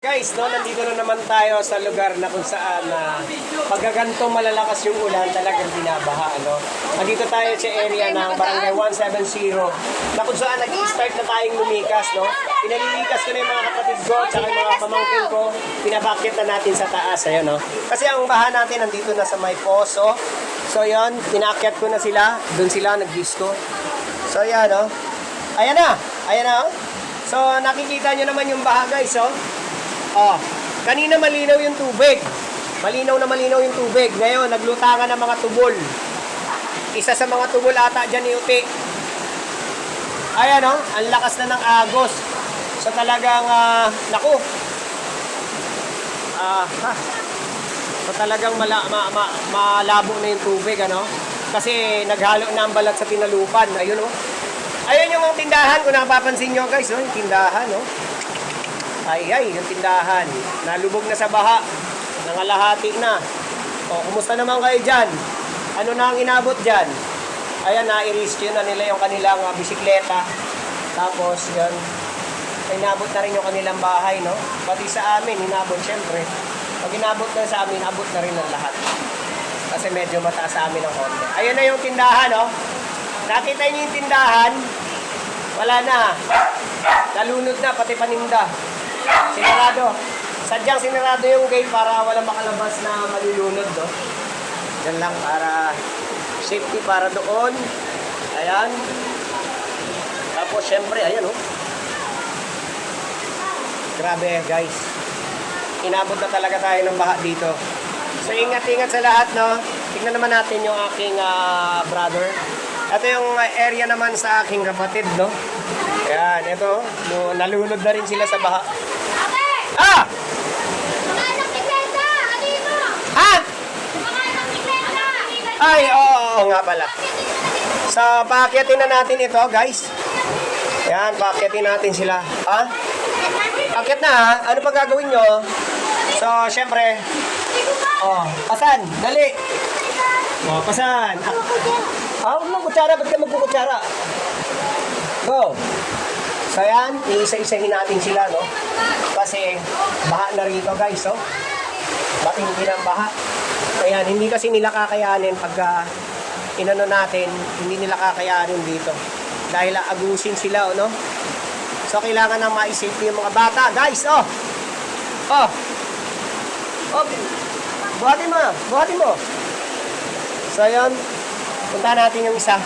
Guys, no, nandito na naman tayo sa lugar na kung saan pagkaganto malalakas yung ulan, talagang binabaha, ano. Nandito tayo sa area ng Barangay 170 na kung saan nag-i-start na tayong lumikas, no. Pinalilikas ko na yung mga kapatid ko at yung mga pamangkin ko, pinabakit na natin sa taas, ayun, no. Kasi ang baha natin nandito na sa may poso. So, yun, pinaakyat ko na sila, doon sila nag-disco. So, yan, no. Ayan na, oh. So, nakikita nyo naman yung baha, guys, oh. Oh, kanina malinaw yung tubig. Malinaw yung tubig. Ngayon, naglutangan ng mga tubol. Isa sa mga tubol ata dyan ni Uti. Ayan, oh, ang lakas na ng agos. So talagang, naku. So talagang malabo na yung tubig, ano? Kasi naghalo na ang balat sa tinalupan. Ayun, oh. Ayun yung tindahan, kung napapansin nyo, guys, oh, yung tindahan, oh. Ay, yung tindahan. Nalubog na sa baha. Nangalahati na. O, kumusta naman kayo dyan? Ano na ang inabot dyan? Ayan, na-i-rescue na nila yung kanilang bisikleta. Tapos, yan. Inabot na rin yung kanilang bahay, no? Pati sa amin, inabot, syempre. Pag inabot na sa amin, abot na rin ang lahat. Kasi medyo mataas sa amin ang konti. Ayan na yung tindahan, no? Nakita niyo yung tindahan? Wala na. Nalunod na, pati paninda. Sinarado. Sadyang sinarado yung gate para wala makalabas na malulunod, no? Yan lang para safety para doon. Ayan. Tapos syempre, ayan, oh. Grabe, guys. Inabot na talaga tayo ng baha dito. So ingat-ingat sa lahat, no? Tingnan naman natin yung aking brother. Ito yung area naman sa aking kapatid, no? Ayan, ito. No, nalunod na rin sila sa baha. Ah! Ha? Ay, oo nga pala. So, paakyatin na natin ito, guys. Ayan, paakyatin natin sila. Ha? Akyat na, ha? Ano pa gagawin nyo? So, syempre. Oh, pasan. Dali. Oh, pasan. Huwag mo kutsara. Ba't ka magkukutsara? Go. So, ayan. Iisa-isahin natin sila, no? Kasi, baha na rito, guys, oh. Matindi ng baha. Ayan, hindi kasi nila kakayanin pagka inano natin, hindi nila kakayanin dito. Dahil agusin sila, no? So, kailangan na ma-safety yung mga bata. Guys, oh! Oh! Oh! Buhatin mo! So, ayan. Punta natin yung isa.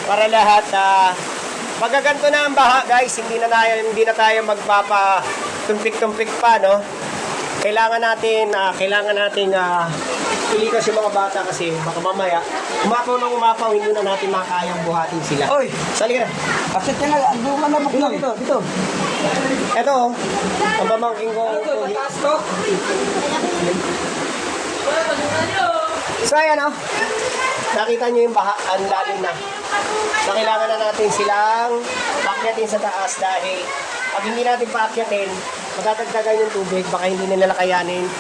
Para lahat, pagkaganto na ang baha, guys, hindi na tayo magpapa-tumpik-tumpik pa, no? Kailangan natin ilikas yung mga bata kasi baka mamaya umapaw, hindi na natin makayang buhatin sila. Oy! Sali ka na. Akit ka na, andungan na bakla. Dito. Ito, ang pamangking ko. So, ayan, oh. Nakita nyo yung baha, ang lalim na. So, kailangan na natin silang paakyatin sa taas dahil pag hindi natin paakyatin, matatagdagan yung tubig, baka hindi nila kayanin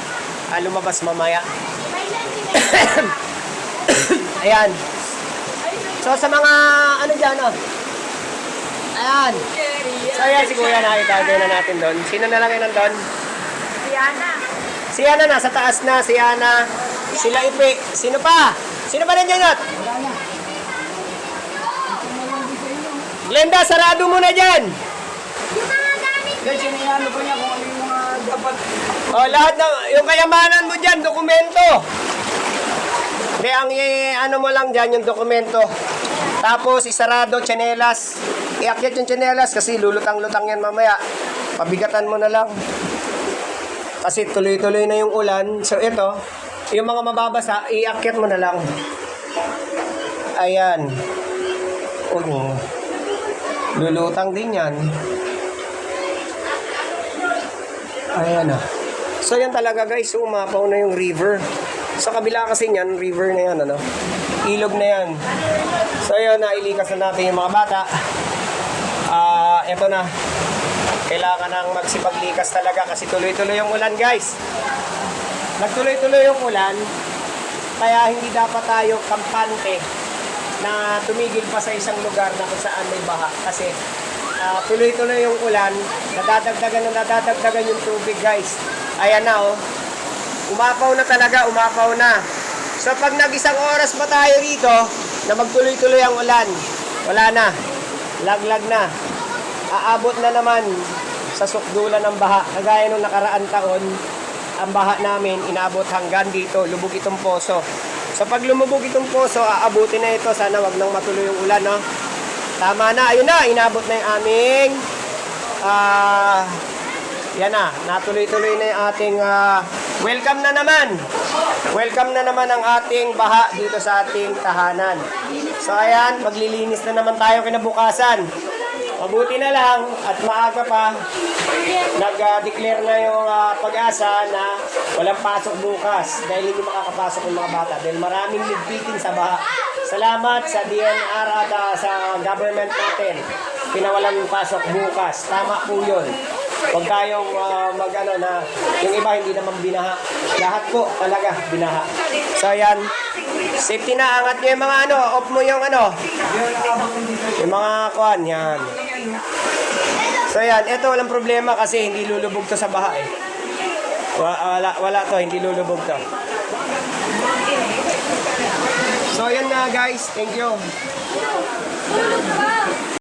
lumabas mamaya. Ayan. So, sa mga, ano dyan, oh. Ayan. So, ayan, si Kuya na, itagay na natin doon. Sino na lang yun nandun? Si Ana nasa taas na, si Ana. Sila Ipi. Sino pa? Sino pa nandiyan yun? Glenda, sarado mo na dyan. Guys, sinayano pa niya kung ano yung mga dapat. Oh, lahat ng, yung kayamanan mo dyan, dokumento. Hindi, ang ano mo lang dyan, yung dokumento. Tapos, isarado, tsinelas. Iakyat yung tsinelas kasi lulutang-lutang yan mamaya. Pabigatan mo na lang. Kasi tuloy-tuloy na yung ulan. So, ito, yung mga mababasa, iakyat mo na lang. Ayan. Lulutang din yan. Ayan na. So, yan talaga, guys. Umapaw na yung river. Sa kabila kasi niyan, river na yan, ano? Ilog na yan. So, yun, nailikas na natin yung mga bata. Ito na. Kailangan nang magsipaglikas talaga kasi tuloy-tuloy yung ulan, guys. Nagtuloy-tuloy yung ulan, kaya hindi dapat tayo kampante na tumigil pa sa isang lugar na kung saan may baha. Kasi tuloy-tuloy yung ulan, nadadagdagan yung tubig guys. Ayan na oh. Umapaw na talaga, umapaw na. So pag nag-isang oras pa tayo rito, na magtuloy-tuloy ang ulan, wala na. Laglag na. Aabot na naman sa sukdulan ng baha. Kagaya nung nakaraan taon, ang baha namin inaabot hanggang dito, lubog itong poso. So pag lumubog itong poso, aabutin na ito. Sana wag nang matuloy yung ulan, no? Tama na, ayun na, inabot na yung aming yan na, natuloy-tuloy na yung ating welcome na naman. Welcome na naman ang ating baha dito sa ating tahanan. So ayan, maglilinis na naman tayo kinabukasan. Mabuti na lang at maaga pa, nag-declare na yung pag-asa na walang pasok bukas dahil hindi makakapasok yung mga bata dahil maraming ligpitin sa baha. Salamat sa DNR at sa government natin. Pinawalan yung pasok bukas. Tama po yun. Huwag tayong mag-ano na yung iba hindi naman binaha. Lahat po talaga binaha. So yan. Safety na. Angat nyo yung mga ano. Off mo yung ano. Yung mga kuhan. Yan. So yan. Ito walang problema kasi hindi lulubog to sa baha eh. Wala to. Hindi lulubog to. So yan na guys. Thank you.